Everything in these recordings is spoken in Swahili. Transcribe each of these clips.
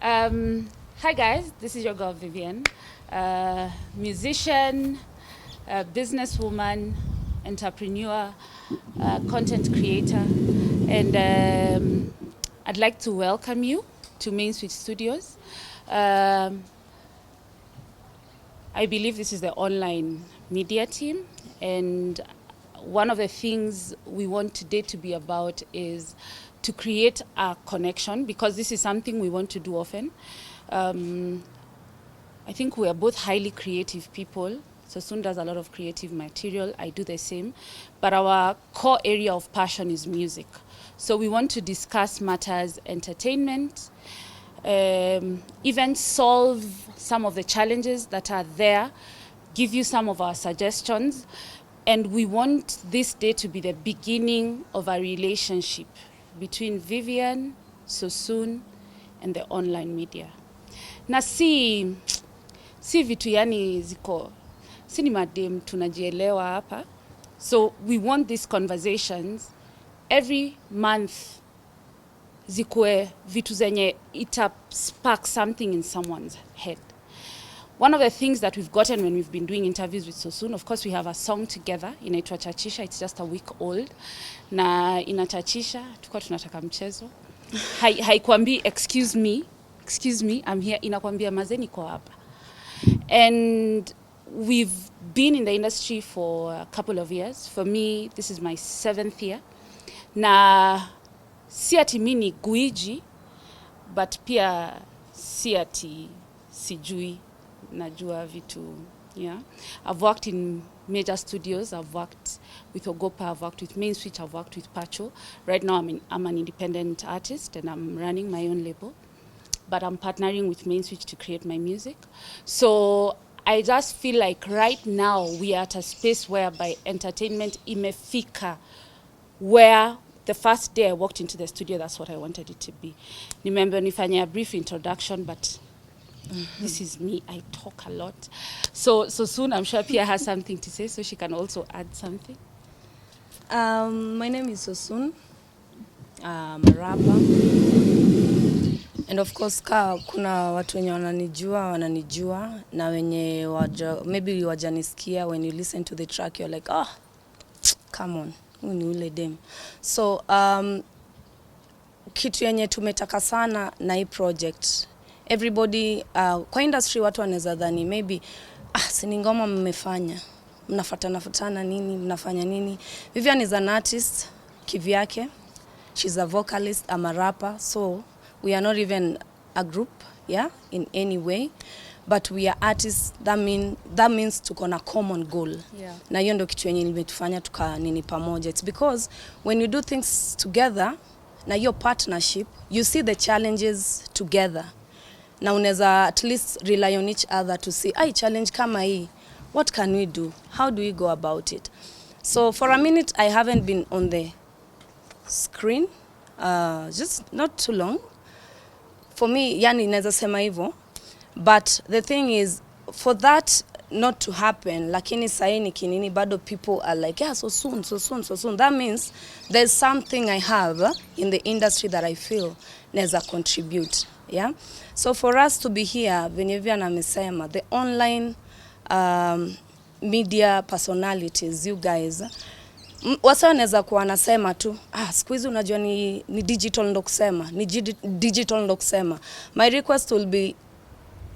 Hi guys, this is your girl Vivian, musician, businesswoman, entrepreneur, content creator, and I'd like to welcome you to Main Switch Studios. I believe this is the online media team, and one of the things we want today to be about is to create a connection, because this is something we want to do often. I think we are both highly creative people. Sosuun does a lot of creative material. I do the same. But our core area of passion is music. So we want to discuss matters entertainment, even solve some of the challenges that are there, give you some of our suggestions. And we want this day to be the beginning of a relationship between Vivian, Sosuun, and the online media. Na si vitu yani ziko, si ni madem tunajielewa hapa. So we want these conversations every month zikue vitu zenye ita spark something in someone's head. One of the things that we've gotten when we've been doing interviews with Sosuun, of course we have a song together, inaitwa Chachisha, it's just a week old. Na inachachisha, tuko tunataka mchezo. Haikuambii excuse me, I'm here, inakwambia mazee niko hapa. And we've been in the industry for a couple of years. For me, this is my 7th year. Na si ati mimi ni guiji, but pia si ati sijui, najua vitu. Yeah, I've worked in major studios. I've worked with Ogopa, I've worked with Main Switch, I've worked with Pacho. Right now I'm an independent artist and I'm running my own label. But I'm partnering with Main Switch to create my music. So I just feel like right now we are at a space whereby entertainment imefika, where the first day I walked into the studio, that's what I wanted it to be. Remember, nifanya a brief introduction, but this is me, I talk a lot. So soon I'm sure Pia has something to say, so she can also add something. My name is Sosuun. I'm a rapper. And of course kuna watu wenye wananijua na wenye maybe wajanisikia. When you listen to the track you're like, oh, come on, huyu ni ule dem. So kitu yenye tumetaka sana na hii project, everybody kwa industry watu wanaweza dhani maybe si ni ngoma mmefanya, mnafatana nini, mnafanya nini. Vivian is an artist kivyake, she's a vocalist, I'm a rapper, so we are not even a group, yeah, in any way, but we are artists. That means tuko na common goal. Yeah. Na hiyo ndio kitu yenye imetufanya nini pamoja. It's because when you do things together, na your partnership, you see the challenges together. Na unaweza at least rely on each other to see, challenge kama hii, what can we do? How do we go about it? So for a minute I haven't been on the screen, just not too long. For me, yani naweza sema hivyo. But the thing is, for that not to happen, lakini saini kinini bado people are like, yeah, so soon. That means there's something I have in the industry that I feel naweza contribute. Yeah. So for us to be here, Vivian amesema, the online media personalities, you guys, wasa wanaweza kuwa wanasema tu, siku hizi unajua ni digital ndo kusema, ni digital ndo kusema. My request will be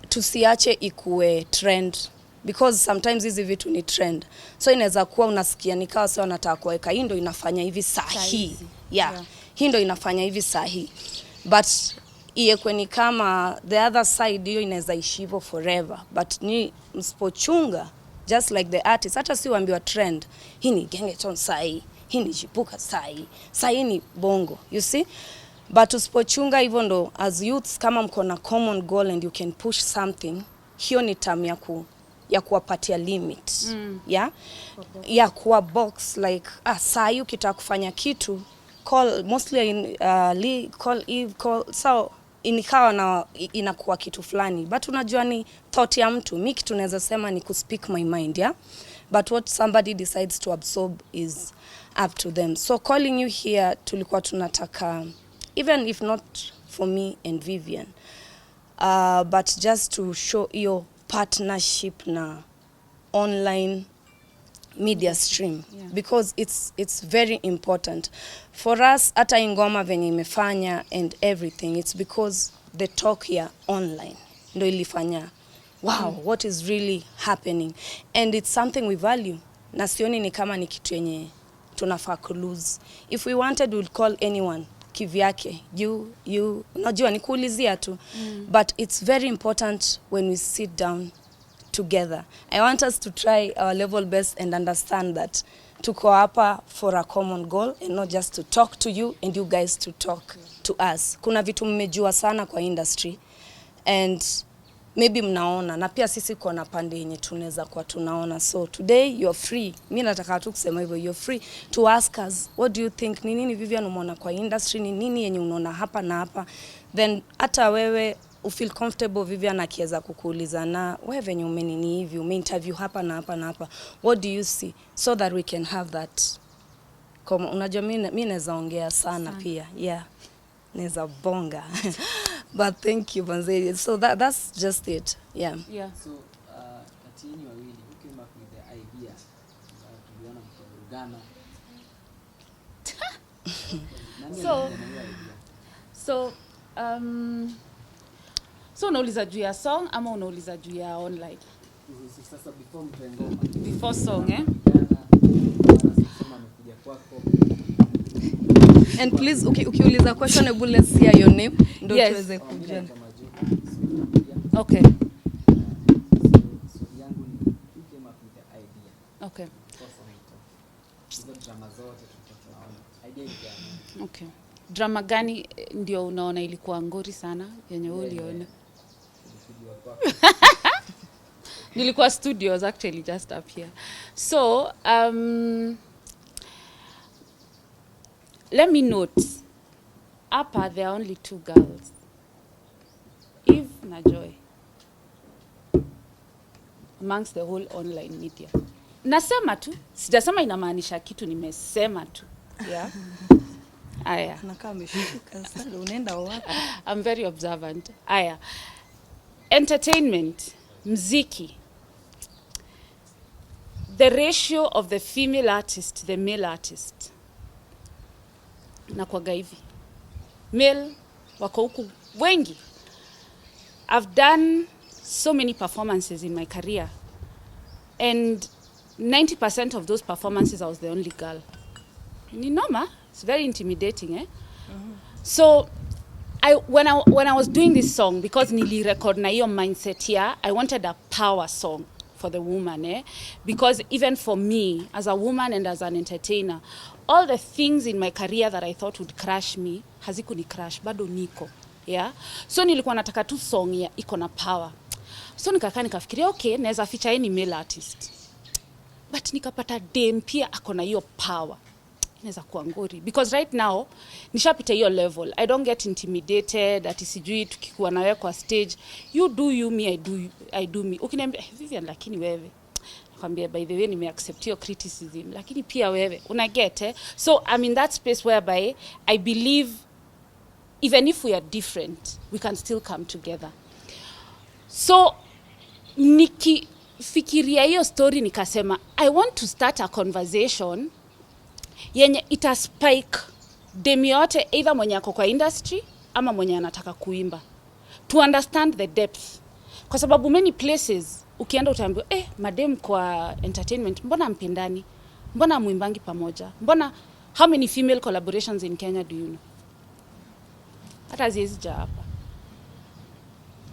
tusiache ikue trend, because sometimes hizi vitu ni trend. So inaweza kuwa unasikia nikawa sawa nataka kuweka hii ndo inafanya hivi sahi. Yeah. Hii ndo inafanya hivi sahi. But iekwe ni kama the other side, hiyo inaweza ishi hivyo forever. But ni msipochunga, just like the artist, hata si waambiwa trend, hii ni gengeton sahi, hii ni chipuka sahi ni bongo, you see. But usipochunga hivyo ndo as youths, kama mko na common goal and you can push something, hiyo ni time ya kuwapatia limit. Yeah? Ya kuwa box, like sahi ukitaka kufanya kitu, call mostly in call Eve, call, so inikawa na inakuwa kitu fulani. But unajua ni thought ya mtu. Mimi kitu naweza sema ni ku speak my mind, yeah. But what somebody decides to absorb is up to them. So calling you here, tulikuwa tunataka, even if not for me and Vivian, but just to show your partnership na online media stream, yeah, because it's very important for us. Hata ingoma venye imefanya and everything, it's because the talk here online ndo ilifanya wow, what is really happening, and it's something we value, na sioni ni kama ni kitu yenye tunafaa kulose. If we wanted, we'll call anyone kivyake, you unajua ni kuulizia tu, but it's very important when we sit down together. I want us to try our level best and understand that tuko hapa for a common goal and not just to talk to you and you guys to talk to us. Kuna vitu mmejua sana kwa industry and maybe mnaona, na pia sisi kuna pande yenye tunaweza kwa tunaona. So today you're free, mimi nataka tu kusema hivyo, you're free to ask us what do you think, ni nini Vivian umeona kwa industry, ni nini yenye unaona hapa na hapa, then hata wewe feel comfortable Vivian akiweza kukuuliza, na wewe venye umenini hivi umeinterview hapa na hapa na hapa, what do you see, so that we can have that. Kama unajua mimi naweza ongea sana pia, yeah, naweza bonga but thank you Banzeri. So that's just it, yeah. So katini wawili, who came up with the idea? Tuliona mkivurugana. So unauliza juu ya song ama unauliza juu ya online? Sasa before mtengoma. Before song, eh? Sema amekuja kwako. And please ukiuliza question able, let's hear your name ndio tuweze kujua. Okay. So yangu ni who came up with the idea? Okay. Hizo drama zote tunaona. Idea ni Okay. Drama gani ndio unaona ilikuwa ngori sana yenye uliona? Nilikuwa studios actually just up here. So, let me note, hapa there are only 2 girls, Eve na Joy, amongst the whole online media. Nasema tu, sijasema inamaanisha kitu, nimesema tu. Yeah. Aya. Nakaa ameshuka sana, unaenda wapi? I'm very observant. Aya. Entertainment, mziki. The ratio of the female artist to the male artist na kwa hivi. Male wako huku wengi. I've done so many performances in my career, and 90% of those performances I was the only girl. Ni noma, it's very intimidating, eh? So when I was doing this song, because nili record na hiyo mindset here, I wanted a power song for the woman, eh? Because even for me as a woman and as an entertainer, all the things in my career that I thought would crush me haziku ni crush, bado niko, yeah? So nilikuwa nataka tu song ya iko na power. So nikakaa nikafikiria, okay, naweza feature any male artist, but nikapata dem pia ako na hiyo power, inaweza kuwa ngori, because right now nishapita hiyo level. I don't get intimidated ati sijui tukikuwa na wewe kwa stage, you do you, me I do me. Ukiniambia Vivian, lakini wewe, nakwambia by the way nime accept your criticism, lakini pia wewe una get, eh? So I'm in that space whereby I believe even if we are different, we can still come together. So nikifikiria hiyo story nikasema I want to start a conversation yenye ita spike demi yote, either mwenye ako kwa industry ama mwenye anataka kuimba, to understand the depth. Kwa sababu many places ukienda utaambiwa madem kwa entertainment mbona mpendani, mbona muimbangi pamoja, mbona, how many female collaborations in Kenya do you know? Hata zizija hapa.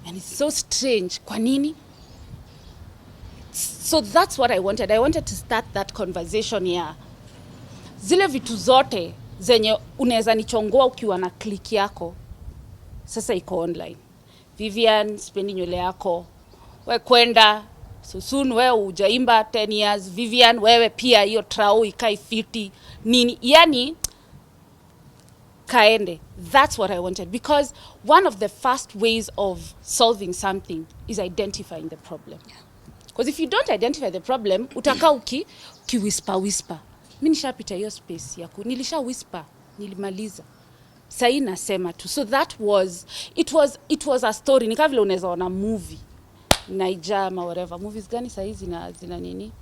And it's so strange, kwa nini? So that's what I wanted to start that conversation here. Zile vitu zote zenye unaweza nichongoa ukiwa na click yako, sasa iko online. Vivian, spendi nywele yako, we kwenda Sosuun, wewe hujaimba 10 years, Vivian wewe pia hiyo trao ikai 50 nini, yani kaende. That's what I wanted, because one of the first ways of solving something is identifying the problem. Because if you don't identify the problem, utakaa uki whisper. Mimi nishapita hiyo space yako, nilisha whisper, nilimaliza. Sai nasema tu. So that was it was a story. Ni kama vile unaweza ona movie. Naijama whatever. Movies gani sai zina nini?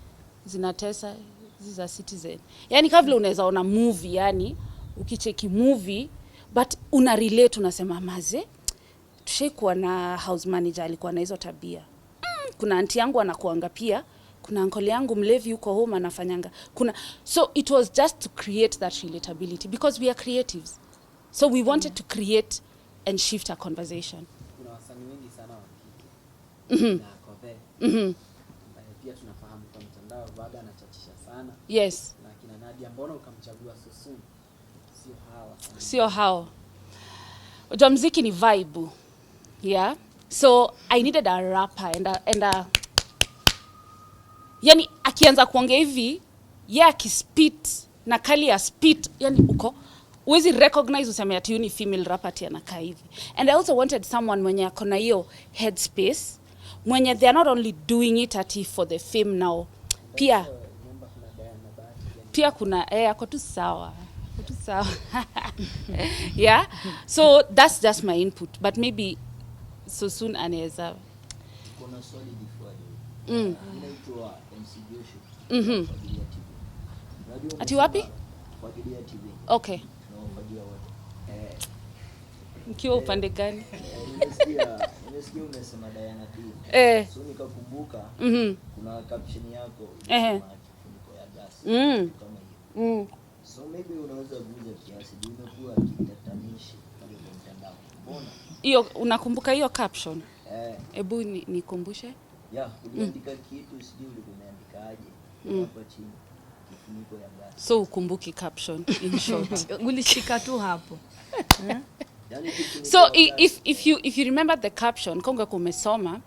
Zinatesa hizi za Citizen. Yani kama vile unaweza ona movie, yani ukicheki movie but una relate unasema maze. Tushaikuwa na house manager alikuwa na hizo tabia. Kuna aunti yangu anakuanga pia, kuna uncle yangu mlevi yuko home anafanyanga. So it was just to create that relatability because we are creatives. So we wanted to create and shift a conversation. Kuna wasanii wengi sana wa kike. Na Kothe. Pia tunafahamu kwa mtandao Vaga anachachisha sana. Yes. Na kina Nadia, mbona ukamchagua Sosuun? Sio hao. Unajua muziki ni vibe. Yeah. So I needed a rapper and a yani akianza kuongea hivi, akispit na kali ya spit, yani uko uwezi recognize useme ati yuni female rapper ati anakaa hivi. And I also wanted someone mwenye akona hiyo headspace, mwenye they are not only doing it ati for the fame now. Pia kuna ako tu sawa. Yeah. So that's just my input, but maybe Sosuun anaweza. Kuna swali before you. Inaitwa MCG show. Ati wapi? Fagilia TV. Okay. No, fagilia wote. Mkiwa upande gani? Nimesikia umesema Diana D. So nikakumbuka kuna caption yako kifuniko ya gas kama hiyo. So maybe unaweza kuuliza kiasi imekuwa kitatanishi pale kwa mtandao. Mbona? Hiyo unakumbuka hiyo caption? Ebu nikumbushe. Uliandika kitu sijui uliandikaje hapo chini. Kifuniko ya gas. So ukumbuki caption in short. Ulishika tu hapo. So if you remember the caption konga kumesoma,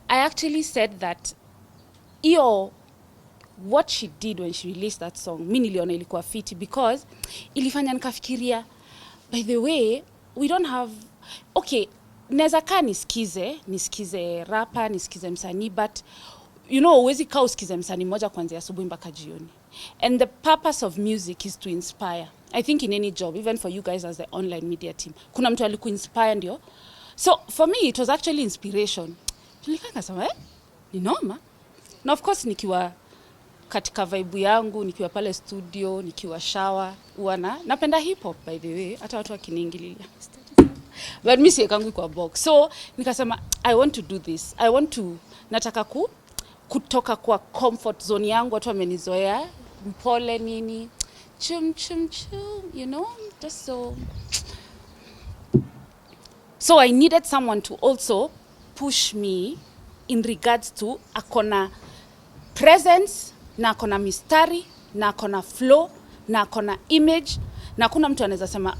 I actually said that what she did when she released that song, mimi niliona ilikuwa fiti because ilifanya nikafikiria, by the way, we don't have, okay, naweza kaa nisikize rapper, nisikize msanii, but you know, huwezi kaa usikize msanii mmoja kuanzia asubuhi mpaka jioni. And the purpose of music is to inspire. I think in any job, even for you guys as the online media team, kuna mtu alikuinspire ndio. So for me it was actually inspiration. Tulikanga sema ni noma. Na of course nikiwa katika vibe yangu, nikiwa pale studio, nikiwa shower, napenda hip hop by the way, hata watu wakiniingililia. But mimi siekangu kwa box. So nikasema I want to do this. Nataka kutoka kwa comfort zone yangu, watu wamenizoea mpole nini, chum, you know, just so I needed someone to also push me in regards to akona presence, na akona mistari, na akona flow, na akona image, na kuna mtu anaweza sema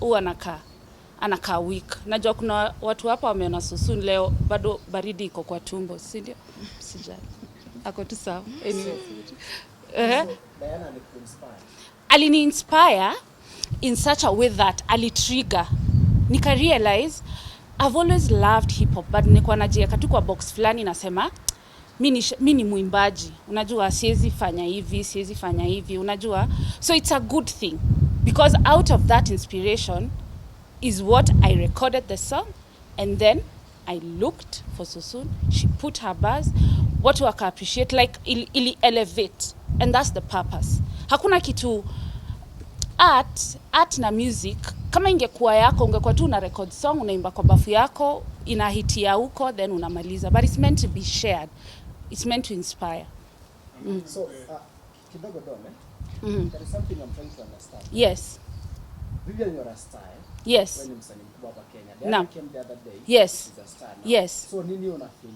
anakaa weak. Najua kuna watu hapa wameona Sosuun leo bado baridi iko kwa tumbo, si ndio? Sijali. Ako tu sawa. Anyway. Diana alikuinspire. Alini-inspire in such a way that alitrigger. Nika realize I've always loved hip hop, but nilikuwa najiweka tu kwa box fulani nasema mimi ni muimbaji. Unajua siwezi fanya hivi, unajua. So it's a good thing because out of that inspiration is what I recorded the song, and then I looked for Sosuun. She put her bars, watu waka appreciate, like ili elevate, and that's the purpose. Hakuna kitu art na music kama ingekuwa yako, ungekuwa tu una record song unaimba kwa bafu yako, ina hit ya huko then unamaliza, but it's meant to be shared, it's meant to inspire. So kidogo dome, there is something I'm trying to understand. Yes. Vivian, you're a star. Yes. When msanii mkubwa hapa Kenya. No. Came the other day. Yes. She's a star now. Yes. So nini una feel?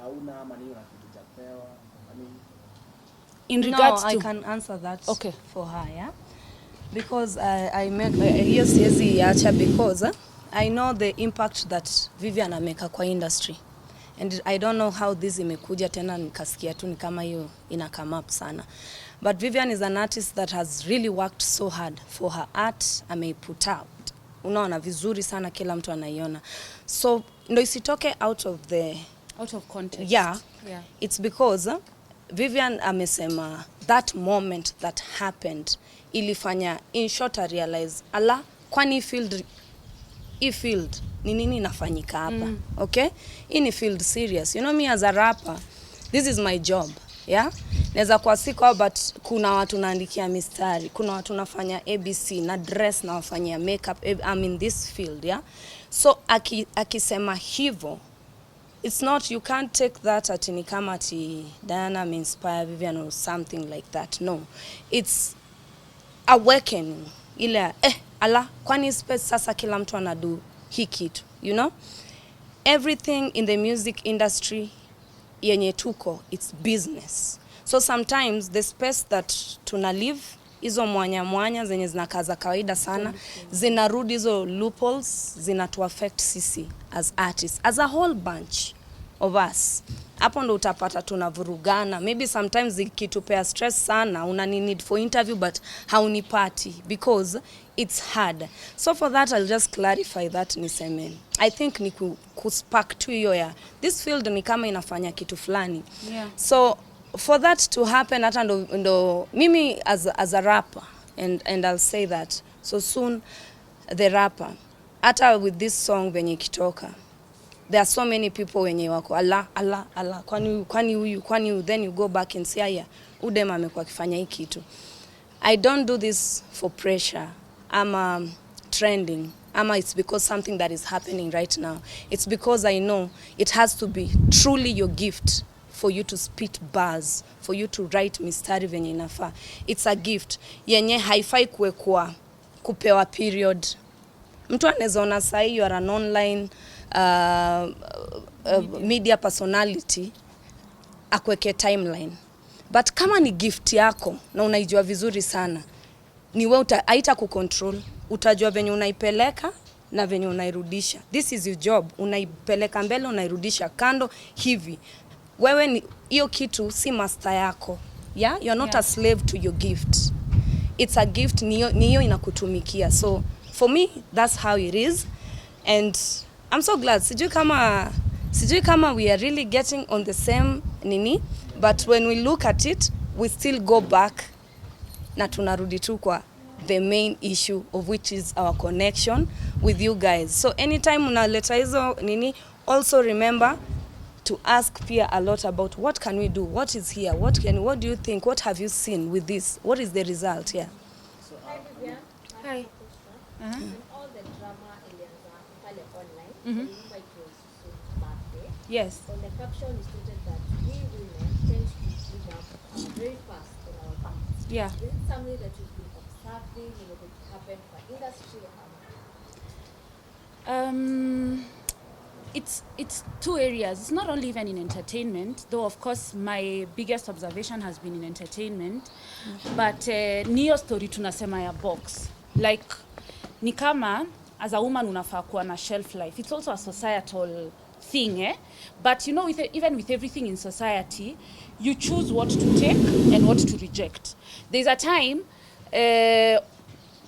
Hauna ama nini unafikiria pewa? I mean, in regards to I can answer that okay for her, yeah, because I make hiyo siwezi acha because I know the impact that Vivian ameka kwa industry, and I don't know how this imekuja tena nikasikia tu ni kama hiyo ina come up sana, but Vivian is an artist that has really worked so hard for her art. Ameiput out, unaona vizuri sana, kila mtu anaiona, so ndo isitoke out of context. Yeah. It's because Vivian amesema that moment that happened ilifanya in short I realize kwani hii field ni nini inafanyika hapa? Okay, hii ni field serious. You know, me as a rapper, this is my job. Yeah, naweza kuwa siko, but kuna watu naandikia mistari, kuna watu nafanya ABC na dress na wafanyia makeup. I'm in this field. Yeah, so akisema hivyo, it's not, you can't take that ati ni kama ati Diana may inspire Vivian or something like that. No, it's awakening ile ala, kwani space sasa kila mtu anadu hii kitu, you know. Everything in the music industry yenye tuko, it's business. So sometimes the space that tuna live, hizo mwanya zenye zinakaza kawaida sana, zinarudi hizo loopholes, zinatu affect sisi as artists, as a whole bunch of us. Hapo ndo utapata tunavurugana. Maybe sometimes ikitupea stress sana, una need for interview but haunipati because it's hard. So for that, I'll just clarify that niseme, I think ni kuspark tu hiyo ya this field ni kama inafanya kitu fulani. Yeah. So for that to happen, hata ndo mimi as a rapper, and I'll say that Sosuun the rapper, hata with this song venye kitoka, there are so many people wenye wako ala kwani huyu, then you go back and say aya udem amekuwa akifanya hii kitu. I don't do this for pressure ama trending ama it's because something that is happening right now. It's because I know it has to be truly your gift for you to spit bars, for you to write mistari venye inafaa. It's a gift yenye haifai kupewa period. Mtu anaweza ona sahi you are an online media personality akweke timeline, but kama ni gift yako na unaijua vizuri sana, ni wewe haita kucontrol, utajua venye unaipeleka na venye unairudisha. This is your job, unaipeleka mbele, unairudisha kando hivi. Wewe ni hiyo kitu, si master yako. Yeah, you're not a slave to your gift. It's a gift, ni hiyo inakutumikia. So for me, that's how it is, and I'm so glad. Sijui kama we are really getting on the same nini, but when we look at it, we still go back na tunarudi tu kwa the main issue of which is our connection with you guys. So anytime unaleta hizo nini, also remember to ask pia a lot about what can we do, what is here, what do you think, what have you seen with this, what is the result here? So, Hi Vivian. Hi. All the drama ilianza pale online. Remember it was Sosuun's birthday. Yes. On the caption is stated that we women tend to give up very fast on our beats. Yeah. Is it something that you've been observing, that happened for industry or It's two areas. It's not only even in entertainment, though of course my biggest observation has been in entertainment. But niyo story tunasema ya box. Like ni kama as a woman unafaa kuwa na shelf life. It's also a societal thing, eh? But you know, even with everything in society, you choose what to take and what to reject. There's a time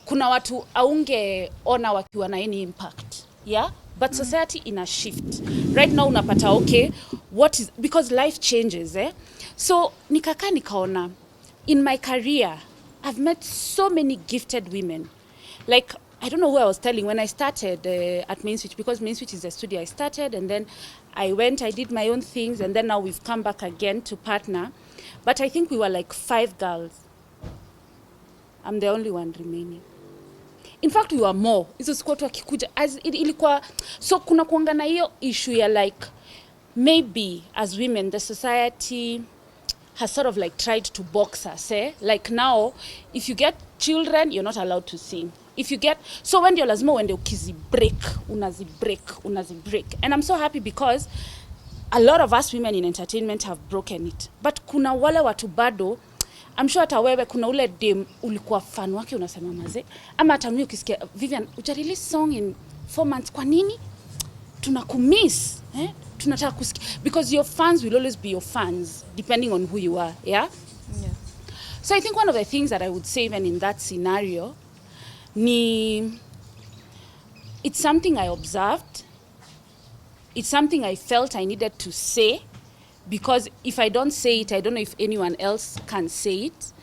kuna watu aungeona wakiwa na any impact. Yeah? But society in a shift. Right now unapata okay, what is, because life changes, eh? So nikaona in my career I've met so many gifted women. Like I don't know who I was telling when I started at Main Switch, because Main Switch is a studio I started, and then I did my own things, and then now we've come back again to partner. But I think we were like 5 girls. I'm the only one remaining. In fact, we were more. Hizo siku watu wakikuja ilikuwa, so kuna kuanga na hiyo issue ya like maybe as women the society has sort of like tried to box us, eh? Like now if you get children you're not allowed to sing. If you get, so when you're lazima uende unazi break. And I'm so happy because a lot of us women in entertainment have broken it. But kuna wale watu bado, I'm sure hata wewe kuna ule dem ulikuwa fan wake unasema maze, ama hata mimi ukisikia Vivian uja release song in 4 months, kwa nini tunakumiss, eh? Tunataka kusikia, because your fans will always be your fans depending on who you are. Yeah. So I think one of the things that I would say even in that scenario it's something I observed, it's something I felt I needed to say, because if I don't say it, I don't know if anyone else can say it.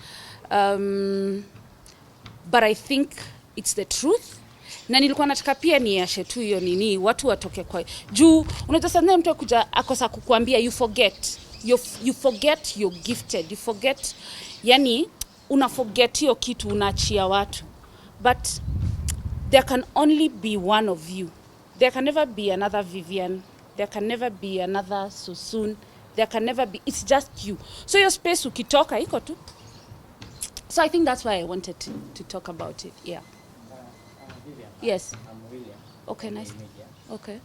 But I think it's the truth. Na nilikuwa nataka pia niashe tu hiyo nini, watu watoke kwa juu. Unajua sana mtu akuja akosa kukuambia you forget you're gifted, you forget, yani una forget hiyo kitu, unaachia watu. But there can only be one of you. There can never be another Vivian. There can never be another Sosuun. There can never be, it's just you. So your space ukitoka iko tu. So I think that's why I wanted to talk about it. Yeah. Vivian. Yes. I'm William. Okay, nice. Media. Okay.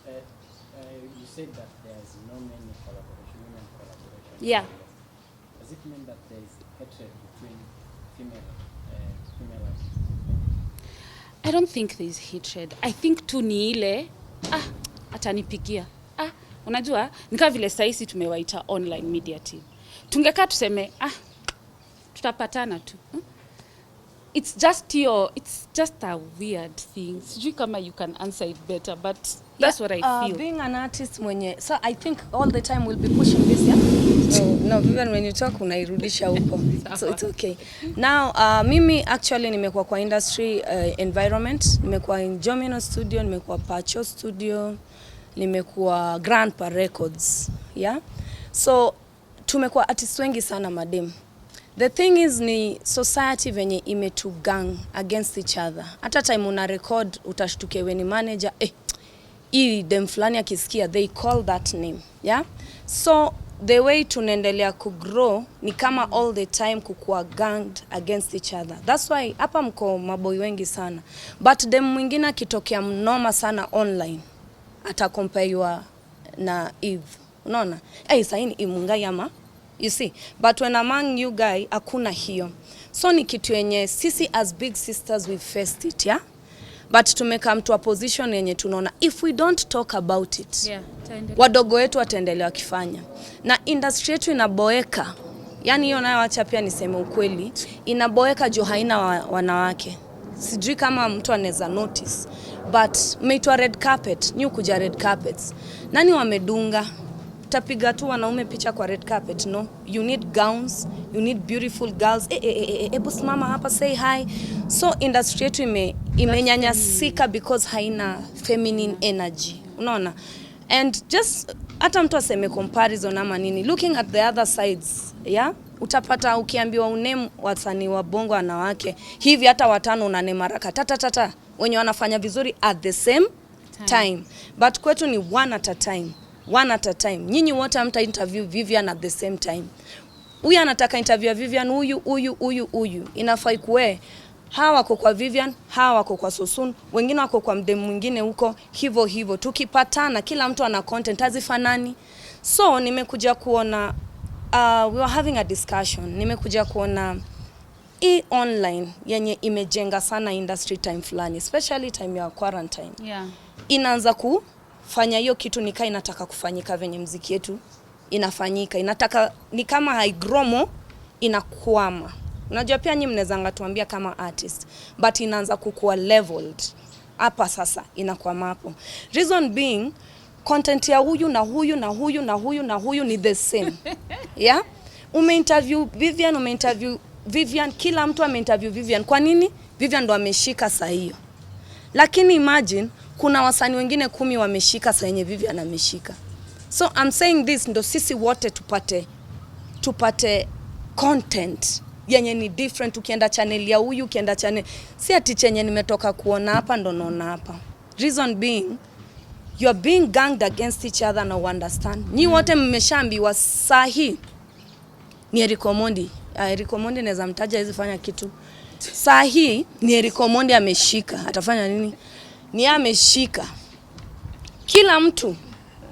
You said that there's no many women collaboration. Yeah. Does it mean that there is hatred between female and I don't think there's hatred. I think tu ni ile atanipigia. Unajua nika vile saisi tumewaita online media team. Tungekaa tuseme tutapatana tu. It's just a weird thing. Sijui kama you can answer it better, but that's what I feel. Being an artist mwenye, so I think all the time we'll be pushing this, yeah? So, no, Vivian, when you talk, unairudisha huko. So it's okay. Now, mimi actually nimekuwa kwa industry environment, nimekuwa in Jomino Studio, nimekuwa Pacho Studio, nimekuwa Grandpa Records, yeah? So, tumekuwa artists wengi sana madem. The thing is ni society venye imetu gang against each other. Hata time una record utashtuke we ni manager, hii dem fulani akisikia, they call that name, yeah? So the way tunaendelea kugrow ni kama all the time kukua ganged against each other. That's why hapa mko maboy wengi sana. But dem mwingine akitokea mnoma sana online, atacompare na Eve. Unaona? Saini imungai ama you see, but when among you guy hakuna hiyo. So ni kitu yenye sisi as big sisters we faced it, yeah? But tumeka to a position yenye tunaona if we don't talk about it, Yeah, wadogo wetu wataendelea kufanya. Na industry yetu inaboeka. Yani hiyo nayo acha pia niseme ukweli, inaboeka juu haina wanawake. Sijui kama mtu anaweza notice, but umeitwa red carpet, new kuja red carpets. Nani wamedunga? Tapiga tu wanaume picha kwa red carpet, no? You need gowns, you need beautiful girls. Ebu simama hapa, say hi. So industry yetu imenyanyasika because haina feminine energy. Unaona? And just hata mtu aseme comparison ama nini, looking at the other sides, yeah? Utapata ukiambiwa unemu wasanii wa bongo wanawake, hivi hata watano unanemaraka tata wenye wanafanya vizuri at the same time. But kwetu ni one at a time. One at a time. Nyinyi wote mta interview Vivian at the same time. Huyu anataka interview Vivian, huyu. Inafai kuwe hawa wako kwa Vivian, hawa wako kwa Sosuun, wengine wako kwa mdemu mwingine huko, hivyo. Tukipatana kila mtu ana content hazifanani. So nimekuja kuona we were having a discussion. Nimekuja kuona online yenye imejenga sana industry time fulani, especially time ya quarantine. Yeah. Inaanza kufanya hiyo kitu nikaa inataka kufanyika venye mziki yetu inafanyika. Inataka ni kama haigromo inakwama. Unajua pia nyinyi mnaweza tuambia kama artist, but inaanza kukua leveled. Hapa sasa inakwama hapo. Reason being content ya huyu na huyu ni the same. Yeah? Umeinterview Vivian, kila mtu ameinterview Vivian. Kwa nini? Vivian ndo ameshika saa hiyo. Lakini imagine kuna wasanii wengine 10 wameshika saa yenye Vivian ameshika. So I'm saying this ndo sisi wote tupate content yenye ni different. Ukienda channel ya huyu, ukienda channel si ati chenye nimetoka kuona hapa ndo naona hapa. Reason being you are being ganged against each other na understand. Nyi wote mmeshaambiwa sahi ni Eric Omondi. Eric Omondi naweza mtaja hizi fanya kitu. Sahi ni Eric Omondi ameshika. Atafanya nini? Ni ameshika. Kila mtu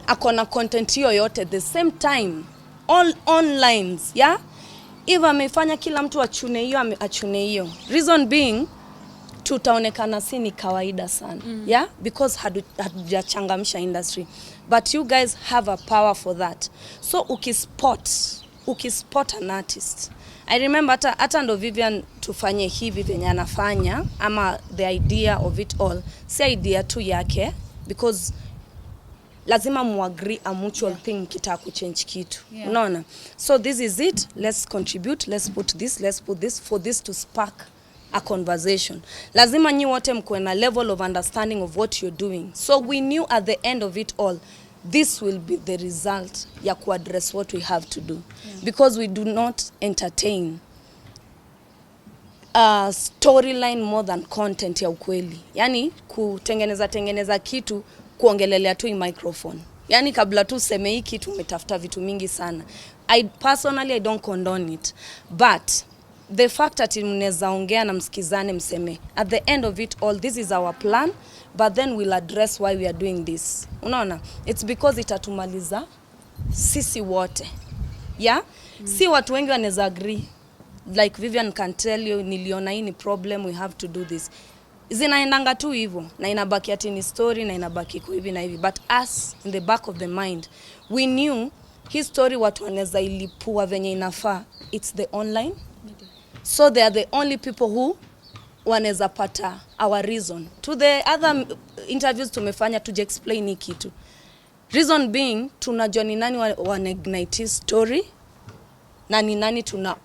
akona content hiyo yote the same time, all online, yeah? If amefanya kila mtu achune hiyo. Reason being tutaonekana si ni kawaida sana. Yeah? Because hatujachangamsha industry. But you guys have a power for that. So ukispot an artist. I remember hata ndo Vivian tufanye hivi venye anafanya ama the idea of it all. Si idea tu yake because lazima muagree a mutual thing kita kuchange kitu. Yeah. Unaona? So this is it. Let's contribute. Let's put this for this to spark a conversation. Lazima nyi wote mkuwe na level of understanding of what you're doing. So we knew at the end of it all, this will be the result ya kuaddress what we have to do. Because we do not entertain storyline more than content ya ukweli. Yani kutengeneza kitu kuongelelea tu microphone. Yani kabla tu seme hii kitu umetafuta vitu mingi sana. I don't condone it. But the fact that mnaweza ongea na msikizane mseme at the end of it all, this is our plan, but then we'll address why we are doing this. Unaona? It's because itatumaliza sisi wote. Yeah? Si watu wengi wanaweza agree. Like Vivian can tell you, niliona hii ni problem, we have to do this. Zinaendanga tu hivyo na inabaki ati ni story na inabaki kwa hivi na hivi, but us in the back of the mind we knew hii story watu wanaweza ilipua venye inafaa. It's the online, so they are the only people who wanaweza pata our reason. To the other interviews tumefanya to explain hii kitu, reason being tunajua ni nani wana ignite story na ni nani tuna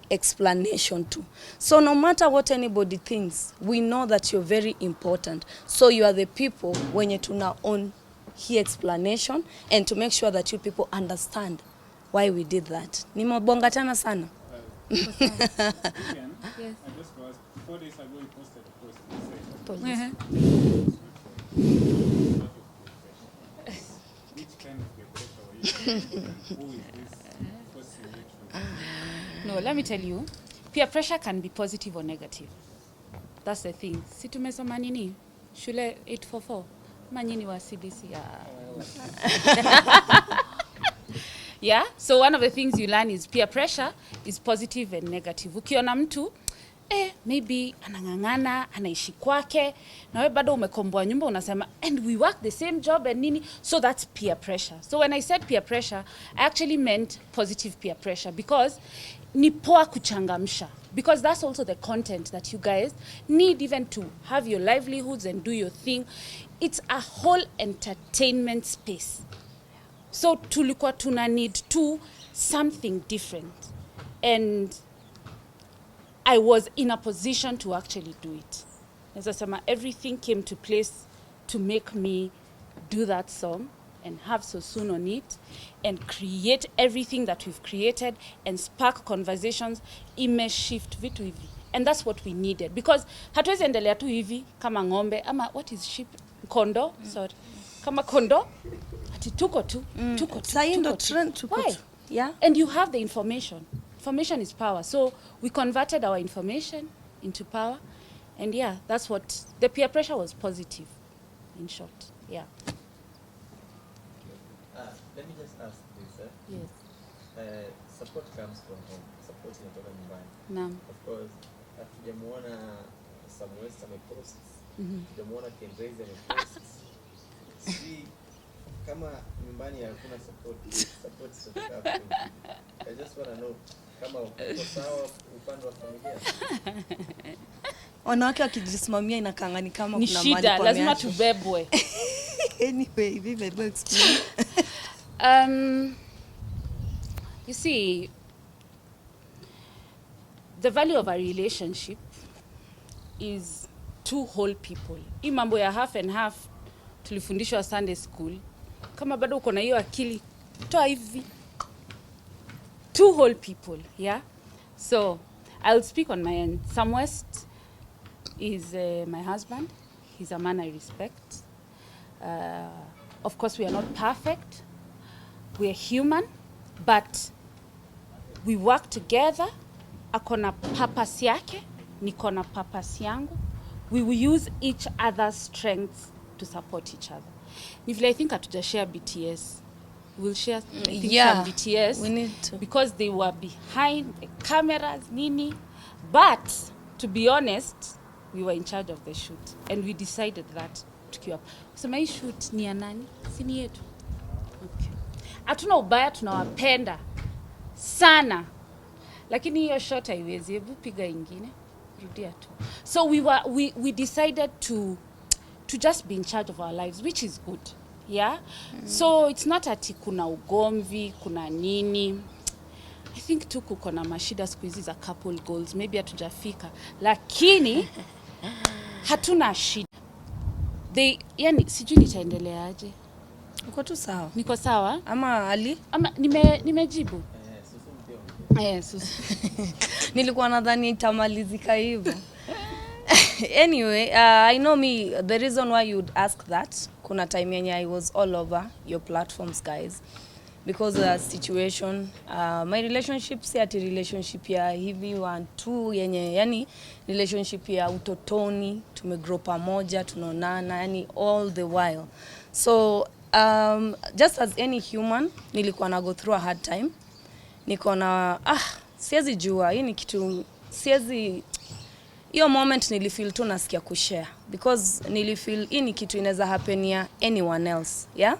explanation to. So no matter what anybody thinks, we know that you're very important. So you are the people when you tuna own hii explanation and to make sure that you people understand why we did that. Nimebonga tena sana. Vivian, yes. I just was 4 days ago you posted a post. You said, which kind of pressure were you feeling? Who is this forcing you to? No, let me tell you, peer pressure can be positive or negative. That's the thing. Si tumesoma nini? Shule 844. Manyini wa CBC. Yeah, so one of the things you learn is peer pressure is positive and negative. Ukiona mtu maybe anangangana, anaishi kwake, na wewe bado umekomboa nyumba unasema and we work the same job and nini, so that's peer pressure. So when I said peer pressure, I actually meant positive peer pressure because ni poa kuchangamsha, because that's also the content that you guys need even to have your livelihoods and do your thing. It's a whole entertainment space. So tulikuwa tuna need to something different, and I was in a position to actually do it. As I said, everything came to place to make me do that song and have Sosuun on it and create everything that we've created and spark conversations. Ime shift vitu hivi, and that's what we needed, because hatuwezi endelea tu hivi kama ngombe ama what is sheep, kondo, sorry, kama kondo ati tuko tu. Why? Yeah. And you have the information. Information is power. So we converted our information into power. And yeah, that's what the peer pressure was positive, in short. Yeah. Let me just ask this. Yes. Support comes from home. Support inatoka nyumbani. Naam. Of course, hatujamuona Sam West amepost. Hatujamuona Kendraise amepost. Si kama nyumbani hakuna support kutoka hapo. I just want to know kama uko sawa upande wa familia. Wanawake wakijisimamia inakangani kama ni kuna shida, lazima tubebwe. Anyway, Vivian, explain. You see, the value of a relationship is two whole people. Hii mambo ya half and half tulifundishwa Sunday school. Kama bado uko na hiyo akili, toa hivi. Two whole people, yeah? So, I'll speak on my end. Sam West is my husband. He's a man I respect. Of course, we are not perfect. We are human, but we work together. Akona purpose yake, niko na purpose yangu. We will use each other's strengths to support each other. If I think hatuja share BTS, we'll share some BTS. We need to. Because they were behind the cameras, nini. But, to be honest, we were in charge of the shoot. And we decided that tukiwa. So my shoot ni ya nani? Si ni yetu. Okay. Hatuna ubaya, tunawapenda sana. Lakini hiyo shot haiwezi, hebu piga ingine. Rudia tu. So we decided to just be in charge of our lives, which is good. Yeah? So it's not ati kuna ugomvi, kuna nini. I think tu kuko na mashida siku hizi za couple goals, maybe hatujafika, lakini hatuna shida. Yani sijui nitaendeleaje. Uko tu sawa? Niko sawa Ama Ali? Ama nimejibu. Nilikuwa nadhani itamalizika hivyo. Anyway, I know me, the reason why you'd ask that, kuna time yenye I was all over your platforms, guys, because of the situation. My relationship, si ati relationship ya hivi 1-2 yenye, yani relationship ya utotoni, tumegrow pamoja, tunaonana, yani all the while. So, just as any human, nilikuwa na go through a hard time. Niko na, siwezi jua, hii ni kitu, siwezi, hiyo moment nilifeel tu nasikia kushare. Because nilifeel hii ni kitu inaweza happen ya anyone else, yeah?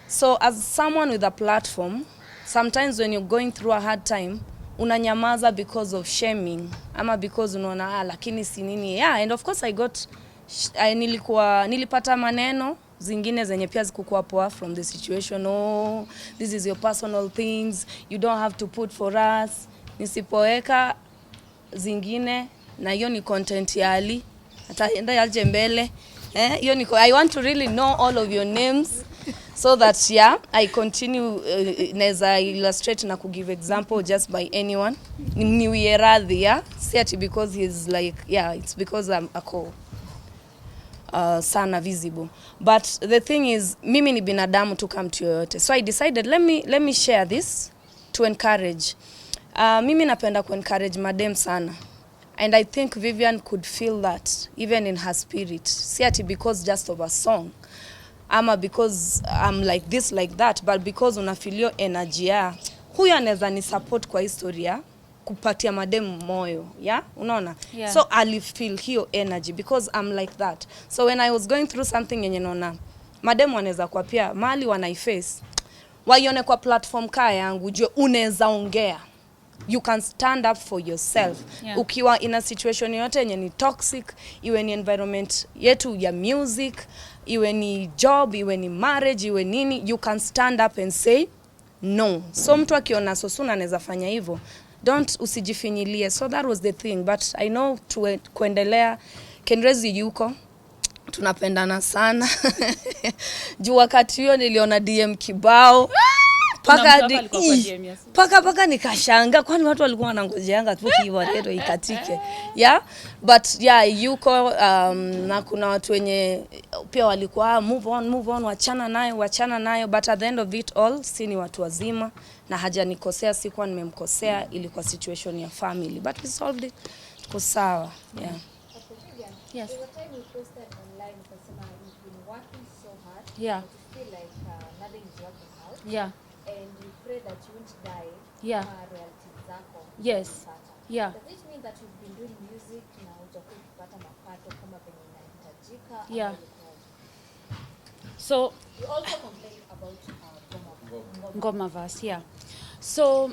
So as someone with a platform, sometimes when you're going through a hard time, unanyamaza because of shaming, ama because unaona, lakini si nini. Yeah, and of course nilipata maneno, zingine zenye pia zikukuwa poa from the situation. Oh, this is your personal things, you don't have to put for us. Nisipoweka zingine, na hiyo ni content ya Ali, ataenda yaje mbele. Hiyo ni, I want to really know all of your names so that I continue, neza illustrate na kugive example just by anyone. Niwie radhi, si ati because he's like, it's because I'm ako sana visible. But the thing is, mimi ni binadamu tu kama mtu yoyote. So I decided, let me share this to encourage. Mimi napenda ku encourage madem sana. And I think Vivian could feel that even in her spirit. Si ati because just of a song, ama because I'm like this, like that, but because unafilio energy ya huyu anaweza ni support kwa historia kupatia madem moyo, unaona? Yeah. So I feel hiyo energy because I'm like that. So when I was going through something yenye naona madem wanaweza kwa pia mali wanaiface, waione kwa platform kaa yangu, jue unaweza ongea. You can stand up for yourself. Yeah. Ukiwa in a situation yote yenye ni toxic, iwe ni environment yetu ya music, iwe ni job, iwe ni marriage, iwe nini, you can stand up and say no. So mtu akiona Sosuun anaweza fanya hivyo, usijifinyilie. So that was the thing, but I know kuendelea Kenrezi yuko, tunapendana sana. Juu wakati hiyo niliona DM kibao, paka nikashanga, kwani watu walikuwa wanangojeanga tu hiyo redio ikatike. But yuko, na kuna watu wenye pia walikuwa move on, wachana nayo, but at the end of it all, si ni watu wazima na hajanikosea, sikuwa nimemkosea, ilikuwa situation ya family, but we solved it. Tuko sawa. Yes. There was a time you posted online ukasema you've been working so hard, Yeah. but you feel like nothing is working out. Yeah. And you pray that you won't die. Yeah. Royalties zako. Yes. Kupata. Yeah. Does it mean that you've been doing music na utakuwa kupata mapato kama penye inahitajika? Yeah. Ama ilikuwa? So You also complained about Ngoma verse, yeah. So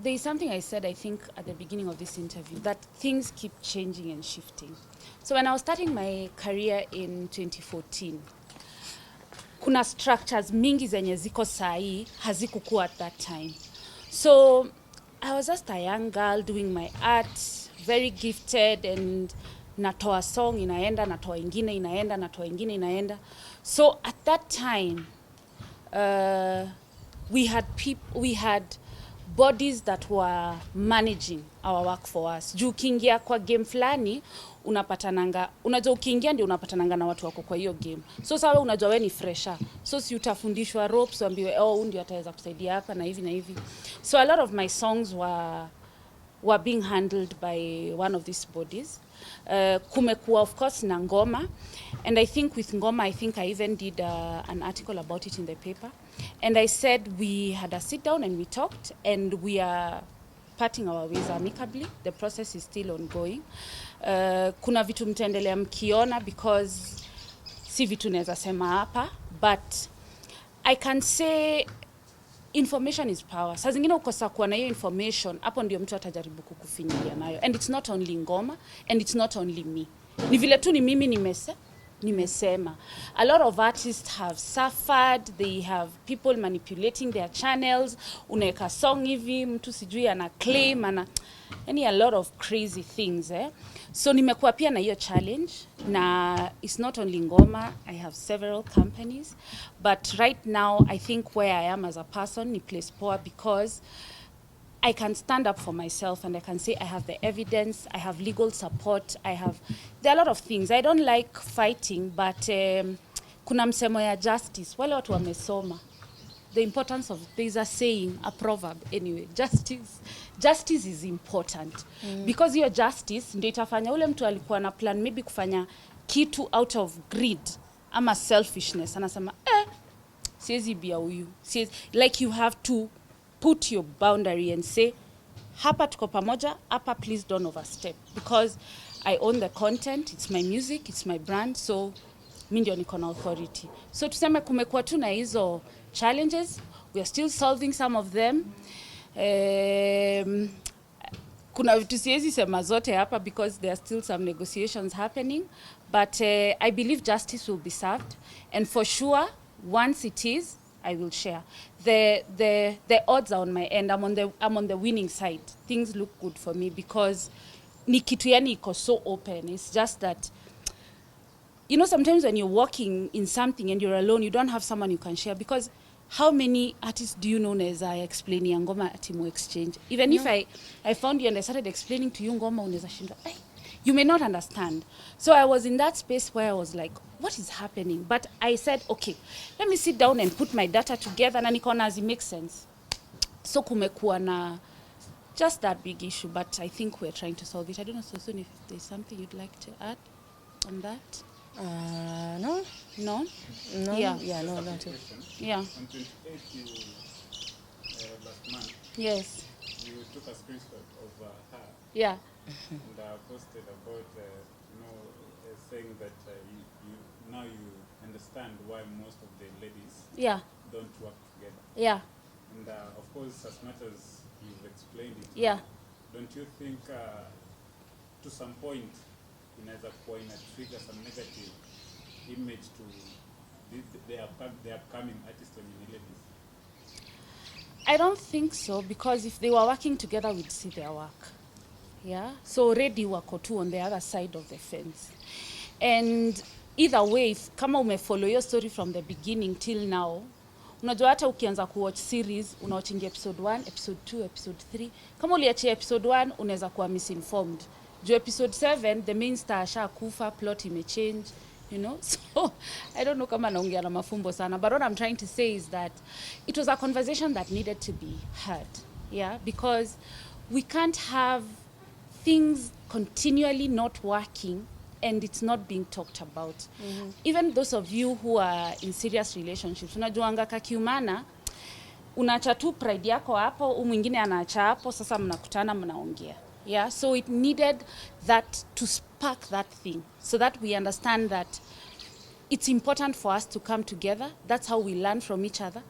there is something I said, I think, at the beginning of this interview, that things keep changing and shifting. So when I was starting my career in 2014, kuna structures mingi zenye ziko sahi hazikukuwa at that time. So I was just a young girl doing my art, very gifted, and natoa song inaenda, natoa ingine inaenda, natoa ingine inaenda. So at that time, we had bodies that were managing our work for us. Juu ukiingia kwa game fulani, unajua ukiingia ndio unapatananga na watu wako kwa hiyo game. So sawa, unajua wewe ni fresher. So si utafundishwa ropes, uambiwe ndio ataweza kusaidia hapa na hivi na hivi. So a lot of my songs were being handled by one of these bodies. Kumekuwa of course na ngoma, and I think with ngoma, I even did an article about it in the paper, and I said we had a sit down and we talked, and we are parting our ways amicably. The process is still ongoing. Kuna vitu mtaendelea mkiona because si vitu naweza sema hapa, but I can say information is power. Saa zingine ukosa kuwa na hiyo information, hapo ndio mtu atajaribu kukufinyilia nayo. And it's not only ngoma, and it's not only me. Ni vile tu ni mimi nimesema. A lot of artists have suffered, they have people manipulating their channels, unaweka song hivi, mtu sijui ana claim, yani a lot of crazy things. So nimekuwa pia na hiyo challenge, na it's not only ngoma, I have several companies, but right now I think where I am as a person ni place poa, because I can stand up for myself and I can say I have the evidence, I have legal support, there are a lot of things. I don't like fighting, but kuna msemo ya justice, wale watu wamesoma. The importance of, there's a saying, a proverb anyway, justice is important. Because your justice ndio itafanya ule mtu alikuwa na plan maybe kufanya kitu out of greed ama selfishness, anasema siwezi bia huyu. Like you have to put your boundary and say, hapa tuko pamoja, hapa please don't overstep, because I own the content, it's my music, it's my brand, so mimi ndio niko na authority. So tuseme kumekuwa tu na hizo challenges, we are still solving some of them. Kuna vitu siwezi sema zote hapa because there are still some negotiations happening, but I believe justice will be served, and for sure once it is, I will share. The odds are on my end. I'm on the winning side. Things look good for me because ni kitu yani iko so open. It's just that, you know, sometimes when you're walking in something and you're alone, you don't have someone you can share, because how many artists do you know neza explain ya ngoma ati mu exchange? Even if I found you and I started explaining to you ngoma, unaweza shindwa, you may not understand. So I was in that space where I was like, what is happening? But I said, okay, let me sit down and put my data together, na nikaona it makes sense. So kumekuwa na just that big issue, but I think we're trying to solve it. I don't know, Sosuun, if there's something you'd like to add on that? No. No? No? Yeah. No, not it. Yeah. On 28th last month, Yes. you took a screenshot of her Yeah. and posted about, saying that now you understand why most of the ladies Yeah. don't work together. Yeah. And of course, as much as you've explained it, Yeah. don't you think to some point inaweza kuwa ina trigger some negative image to the upcoming artists when you ladies? I don't think so, because if they were working together, we'd see their work. Yeah. So already wako tu on the other side of the fence. And either way, kama umefollow your story from the beginning till now, unajua hata ukianza kuwatch series, unawatchingi episode 1, episode 2, episode 3. Kama uliachia episode 1, unaweza kuwa misinformed. Juu episode 7, the main star ashakufa, plot imechange, you know. So I don't know kama naongea na mafumbo sana, but what I'm trying to say is that it was a conversation that needed to be had. Yeah, because we can't have things continually not working and it's not being talked about. Even those of you who are in serious relationships, unajuanga kakiumana, unaacha tu pride yako hapo, mwingine anaacha hapo, sasa mnakutana mnaongea. Yeah, so it needed that to spark that thing, so that we understand that it's important for us to come together. That's how we learn from each other.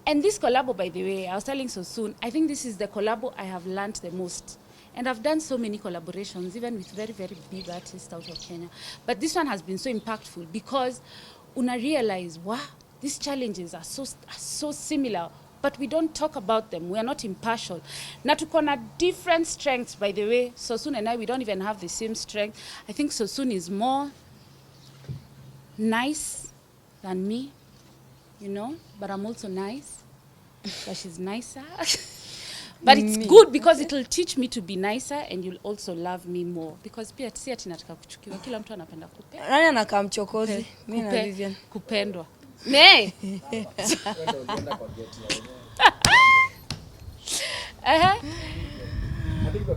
And this collabo, by the way, I was telling Sosuun, I think this is the collabo I have learned the most. And I've done so many collaborations, even with very, very big artists out of Kenya. But this one has been so impactful because una realize, wow, these challenges are so similar, but we don't talk about them. We are not impartial. Na tuko na different strengths, by the way. Sosuun and I, we don't even have the same strength. I think Sosuun is more nice than me, you know, but I'm also nice. But she's nicer. But it's good because it'll teach me to be nicer and you'll also love me more. Because pia si ati nataka kuchukiwa. Kila mtu anapenda kupendwa. Nani anakaa mchokozi? Mimi na Vivian. Kupendwa. Ne?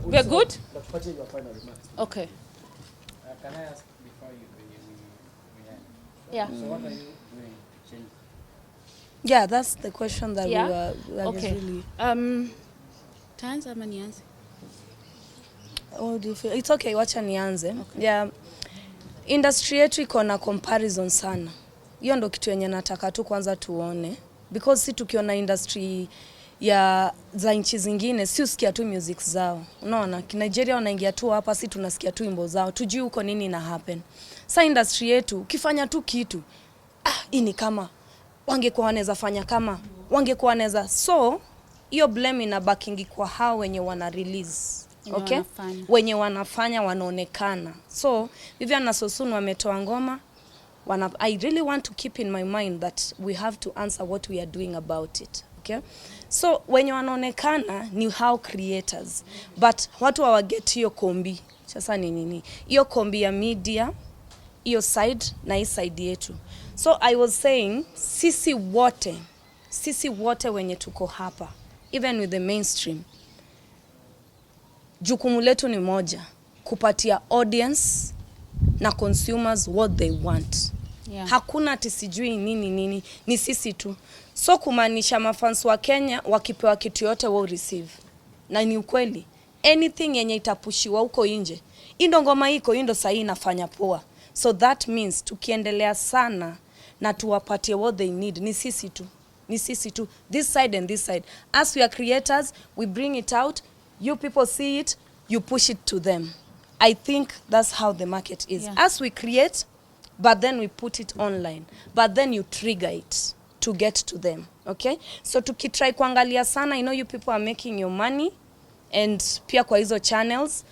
We're good? Okay. Can I ask before we end? Yeah. So what are you doing to change? Yeah, that's the question that Yeah? we were Okay. really... Taanza ama nianze? Oh, do you feel? It's okay, wacha nianze. Okay. Yeah. Industry yetu iko na comparison sana. Hiyo ndo kitu yenye nataka tu kwanza tuone. Because si tukiona industry ya za nchi zingine, si usikia tu music zao. Unaona, Nigeria wanaingia tu hapa, si tunasikia tu wimbo zao. Tujui huko nini na happen. Sa industry yetu ukifanya tu kitu hii ni kama wangekuwa wanaweza fanya kama wangekuwa wanaweza, so hiyo blame inabakingi kwa hao wenye wana release. Okay, wenye wanafanya wanaonekana. So Vivian na Sosuun wametoa ngoma. I really want to keep in my mind that we have to answer what we are doing about it. Okay, so wenye wanaonekana ni how creators, but watu hawaget hiyo kombi. Sasa ni nini hiyo kombi ya media, hiyo side na hii side yetu? So I was saying sisi wote wenye tuko hapa, even with the mainstream, jukumu letu ni moja, kupatia audience na consumers what they want. Hakuna ati sijui nini, ni sisi tu. So kumaanisha mafans wa Kenya wakipewa kitu yote wao receive. Na ni ukweli, anything yenye itapushiwa huko nje, indo ngoma iko indo sahi inafanya poa. So that means tukiendelea sana na tuwapatie what they need, ni sisi tu, this side and this side. As we are creators, we bring it out, you people see it, you push it to them. I think that's how the market is. As we create, but then we put it online, but then you trigger it to get to them. Okay, so tukitry kuangalia sana, you people are making your money and pia kwa hizo channels,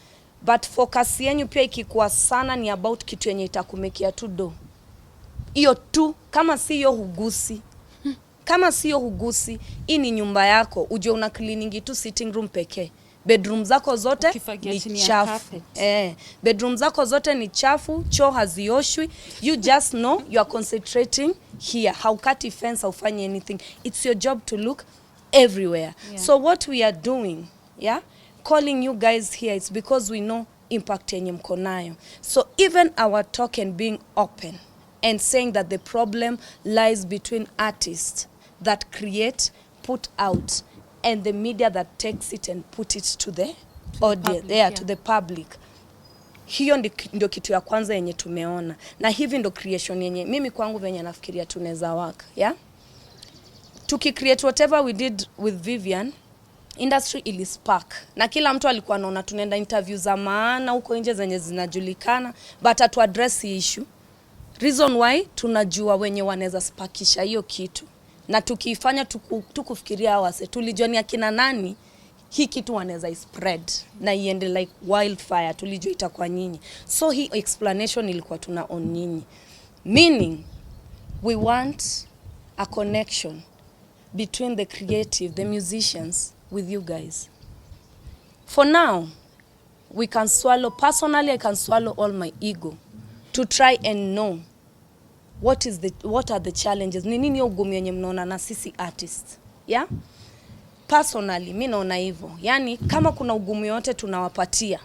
but focus yenyu pia ikikuwa sana ni about kitu yenye itakumekia tu do. Hiyo tu, kama si hiyo hugusi. Kama sio hugusi, hii ni nyumba yako, uje una cleaning tu sitting room pekee. Bedroom zako zote ni chafu. Bedroom zako zote ni chafu, choo hazioshwi. You just know you are concentrating here. Haukati fence, haufanye anything. It's your job to look everywhere. So what we are doing, calling you guys here, it's because we know impact yenye mko nayo. So even our talk and being open and saying that the problem lies between artists that create, put out, and the media that takes it and put it to the audience, to the public. Hiyo ndio kitu ya kwanza yenye tumeona. Na hivi ndo creation yenye mimi kwangu venye nafikiria tunaweza work, Tuki-create whatever we did with Vivian, industry ili spark. Na kila mtu alikuwa anaona tunaenda interview za maana huko nje zenye zinajulikana, but atu address issue. Reason why tunajua wenye wanaweza sparkisha hiyo kitu. Na tukifanya tukufikiria wase tulijua ni akina nani hii kitu wanaweza spread na iende like wildfire, tulijua itakuwa nyinyi. So hii explanation ilikuwa tuna on nyinyi, meaning we want a connection between the creative, the musicians with you guys. For now we can swallow, personally I can swallow all my ego to try and know what are the challenges, ni nini ugumu yenye mnaona na sisi artists. Personally mimi naona hivyo, yani kama kuna ugumu yote tunawapatia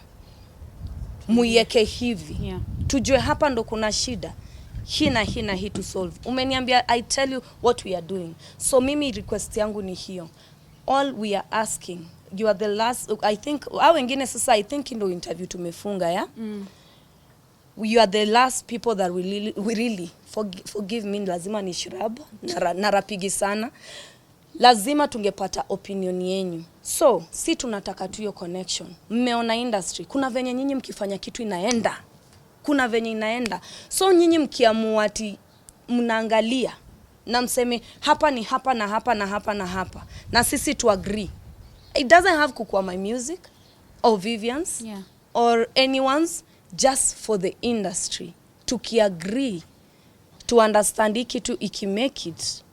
muieke hivi, tujue hapa ndo kuna shida hii na hii to solve. Umeniambia I tell you what we are doing. So mimi request yangu ni hiyo, all we are asking, you are the last, I think au wengine sasa I think ndo interview tumefunga you are the last people that we really forgive me, lazima ni shrub na rapigi sana, lazima tungepata opinion yenyu. So si tunataka tu hiyo connection. Mmeona industry kuna venye nyinyi mkifanya kitu inaenda, kuna venye inaenda. So nyinyi mkiamua ati mnaangalia na mseme hapa ni hapa na hapa na hapa na hapa, na sisi to agree, it doesn't have kukuwa my music or Vivian's or anyone's, just for the industry. Tukiagree to understand kitu make it,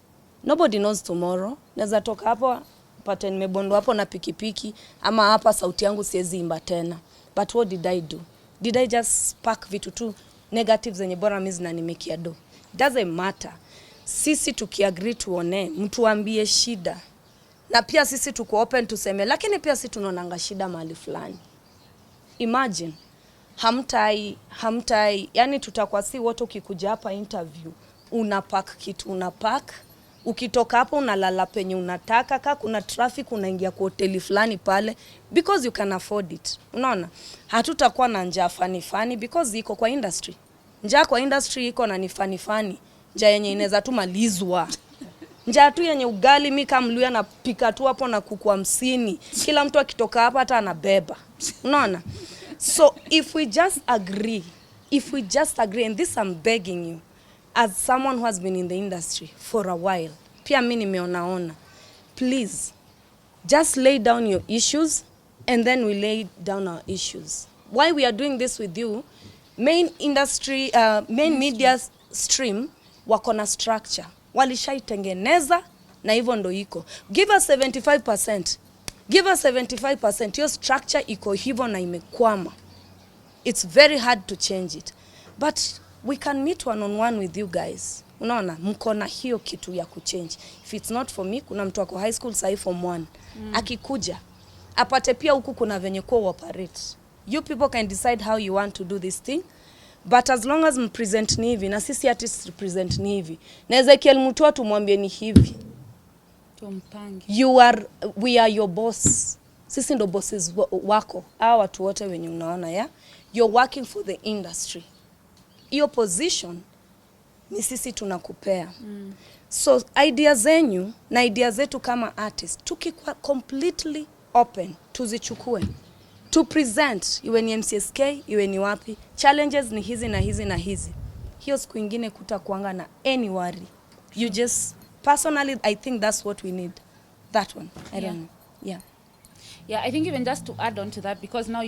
nobody knows tomorrow. Naweza toka hapo pata nimebondo hapo na pikipiki, ama hapa sauti yangu siwezi imba tena, but what did I do? Did I just spark vitu tu negatives zenye bora mimi zinanimekia do? Doesn't matter. Sisi tukiagree tuone, mtuambie shida, na pia sisi tuko open tuseme, lakini pia sisi tunaonanga shida mahali fulani. Imagine hamtai, yani tutakuwa si wote ukikuja hapa interview unapack kitu, unapack ukitoka hapo unalala penye unataka, kama kuna traffic unaingia kwa hoteli fulani pale because you can afford it. Unaona, hatutakuwa na njaa fani because iko kwa industry. Njaa kwa industry iko na ni fani njaa yenye inaweza tu malizwa. Njaa tu yenye ugali mimi kama Mluya napika tu hapo na kuku 50, kila mtu akitoka hapa hata anabeba. Unaona? So if we just agree if we just agree, and this I'm begging you, as someone who has been in the industry for a while, pia mimi nimeonaona, please, just lay down your issues, and then we lay down our issues. Why we are doing this with you, main media stream wako na structure, walishaitengeneza na hivyo ndo iko. Give us 75%. Give us 75%. Your structure iko hivyo na imekwama. It's very hard to change it. But we can meet one-on-one with you guys. Unaona, mko na hiyo kitu ya kuchange. If it's not for me, kuna mtu wako high school sahi form 1. Akikuja, apate pia huku kuna venye kwa operate. You people can decide how you want to do this thing. But as long as mpresent ni hivi, na sisi artists represent ni hivi. Na Ezekiel Mutua tumwambie ni hivi. Tumpange. We are your boss. Sisi ndo bosses wako. Hawa watu wote wenye unaona, yeah? You're working for the industry. Your position ni sisi tunakupea. So idea zenyu na idea zetu kama artist tukikuwa completely open, tuzichukue. To present, iwe ni MCSK, iwe ni wapi, challenges ni hizi na hizi na hizi. Hiyo siku ingine kutakuanga na any worry. You just, personally, I think that's what we need. That one, I don't know. Yeah. Yeah, I think even just to add on to that, because now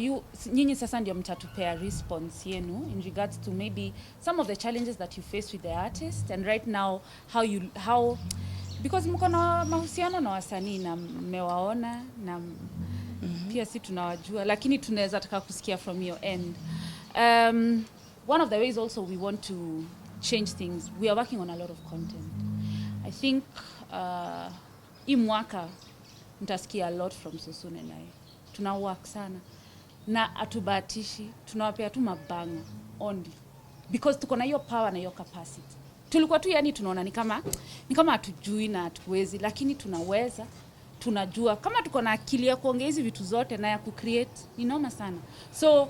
nyinyi sasa ndio mtatupea response yenu in regards to maybe some of the challenges that you face with the artist, and right now how because mko na mahusiano na wasanii na mmewaona na pia si tunawajua, lakini tunaweza taka kusikia from your end. One of the ways also we want to change things, we are working on a lot of content. I think hii mwaka mtasikia a lot from Sosuun and I. Tuna work sana. Na atubatishi, tunawapea tu mabango only. Because tuko na hiyo power na hiyo capacity. Tulikuwa tu yani tunaona ni kama hatujui na hatuwezi, lakini tunaweza, tunajua. Kama tuko na akili ya kuongea hizi vitu zote na ya kucreate, ni noma sana. So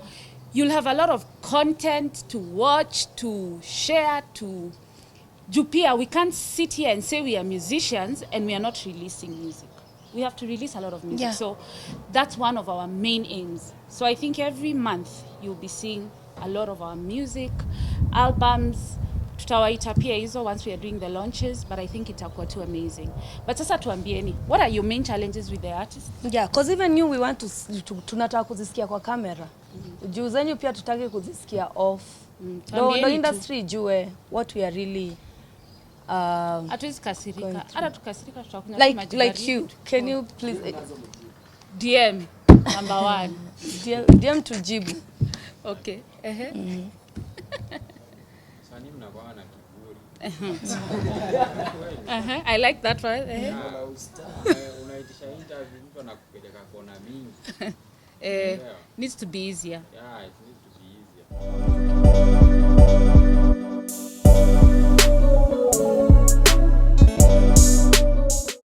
you'll have a lot of content to watch, to share, to Jupia, we can't sit here and say we are musicians and we are not releasing music. We have to release a lot of music. Yeah. So that's one of our main aims. So I think every month you'll be seeing a lot of our music, albums. Tutawaita pia hizo once we are doing the launches, but I think itakuwa too amazing. But sasa tuambieni, what are your main challenges with the artists? Yeah, because even you, we want to tunataka kuzisikia kwa kamera. Juu zenyu pia tutaki kuzisikia off. The industry jue what we are really hatuwezi kasirika. Hata tukasirika tutakunywa maji like you. Can you please DM number 1. DM tujibu. Okay. Sani mnakuwa na kiburi. I like that one. Unaitisha interview mtu anakupeleka kona mingi. Needs to be easier. Yeah, it needs to be easier.